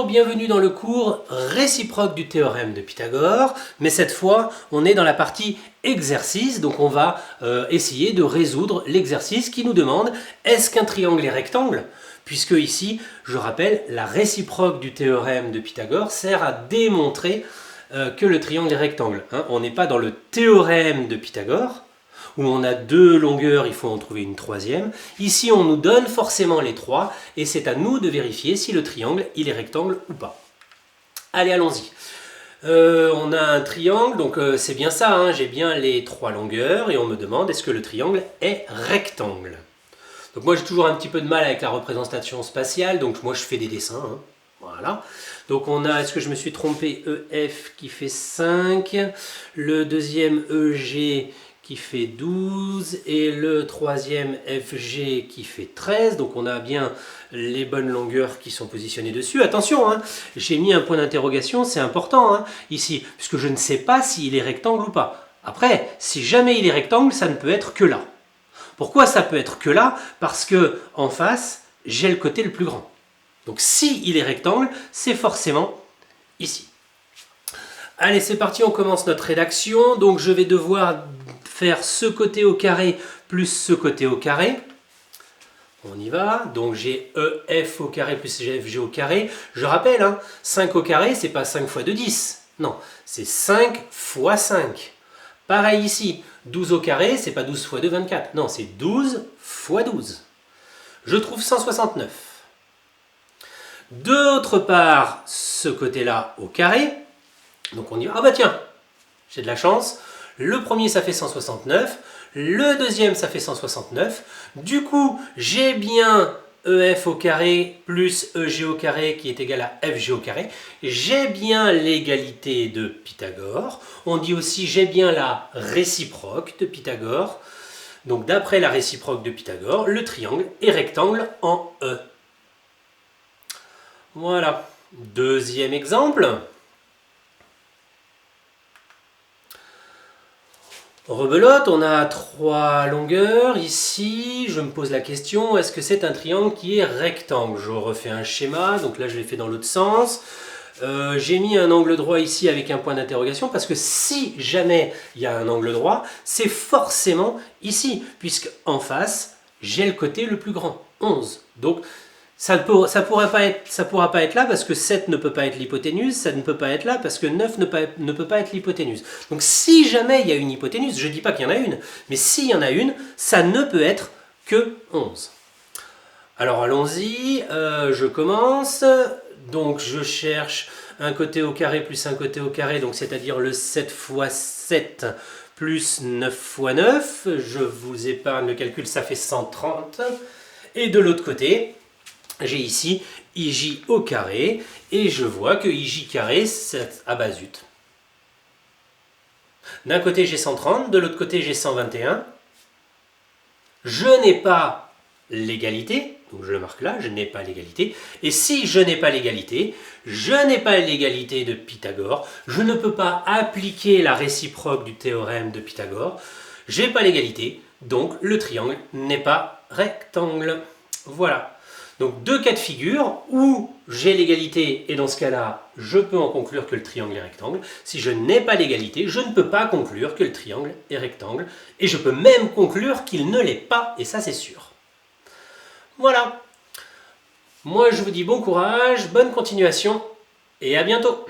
bienvenue dans le cours réciproque du théorème de Pythagore, mais cette fois on est dans la partie exercice, donc on va essayer de résoudre l'exercice qui nous demande est-ce qu'un triangle est rectangle? Puisque ici, je rappelle, la réciproque du théorème de Pythagore sert à démontrer que le triangle est rectangle. On n'est pas dans le théorème de Pythagore, où on a deux longueurs, il faut en trouver une troisième. Ici, on nous donne forcément les trois, et c'est à nous de vérifier si le triangle, il est rectangle ou pas. Allez, allons-y. On a un triangle, donc c'est bien ça, j'ai bien les trois longueurs, et on me demande est-ce que le triangle est rectangle. Donc moi, j'ai toujours un petit peu de mal avec la représentation spatiale, donc moi, je fais des dessins. Voilà. Donc on a, est-ce que je me suis trompé, EF qui fait 5, le deuxième EG qui fait 12 et le troisième FG qui fait 13. Donc on a bien les bonnes longueurs qui sont positionnées dessus. Attention, j'ai mis un point d'interrogation, c'est important ici, puisque je ne sais pas s'il est rectangle ou pas. Après, si jamais il est rectangle, ça ne peut être que là. Pourquoi ça peut être que là? Parce que en face, j'ai le côté le plus grand. Donc si il est rectangle, c'est forcément ici. Allez, c'est parti, on commence notre rédaction. Donc je vais devoir faire ce côté au carré plus ce côté au carré. On y va. Donc j'ai EF au carré plus FG au carré. Je rappelle, 5 au carré, c'est pas 5 fois 2, 10. Non, c'est 5 fois 5. Pareil ici, 12 au carré, c'est pas 12 fois 2, 24. Non, c'est 12 fois 12. Je trouve 169. D'autre part, ce côté-là au carré. Donc on y va. Ah bah tiens, j'ai de la chance. Le premier, ça fait 169. Le deuxième, ça fait 169. Du coup, j'ai bien EF au carré plus EG au carré qui est égal à FG au carré. J'ai bien l'égalité de Pythagore. On dit aussi j'ai bien la réciproque de Pythagore. Donc d'après la réciproque de Pythagore, le triangle est rectangle en E. Voilà. Deuxième exemple. Rebelote, on a trois longueurs. Ici, je me pose la question, est-ce que c'est un triangle qui est rectangle? Je refais un schéma, donc là je l'ai fait dans l'autre sens. J'ai mis un angle droit ici avec un point d'interrogation parce que si jamais il y a un angle droit, c'est forcément ici, puisque en face, j'ai le côté le plus grand, 11. Donc ça pourra pas être là parce que 7 ne peut pas être l'hypoténuse, ça ne peut pas être là parce que 9 ne peut pas être l'hypoténuse. Donc si jamais il y a une hypoténuse, je ne dis pas qu'il y en a une, mais s'il y en a une, ça ne peut être que 11. Alors allons-y, je commence. Donc je cherche un côté au carré plus un côté au carré, donc c'est-à-dire le 7 fois 7 plus 9 fois 9. Je vous épargne le calcul, ça fait 130. Et de l'autre côté, j'ai ici IJ au carré, et je vois que IJ carré, c'est... Ah bah zut. D'un côté j'ai 130, de l'autre côté j'ai 121. Je n'ai pas l'égalité, donc je le marque là, je n'ai pas l'égalité. Et si je n'ai pas l'égalité, je n'ai pas l'égalité de Pythagore, je ne peux pas appliquer la réciproque du théorème de Pythagore, j'ai pas l'égalité, donc le triangle n'est pas rectangle. Voilà. Donc deux cas de figure où j'ai l'égalité et dans ce cas-là, je peux en conclure que le triangle est rectangle. Si je n'ai pas l'égalité, je ne peux pas conclure que le triangle est rectangle. Et je peux même conclure qu'il ne l'est pas, et ça c'est sûr. Voilà. Moi je vous dis bon courage, bonne continuation, et à bientôt.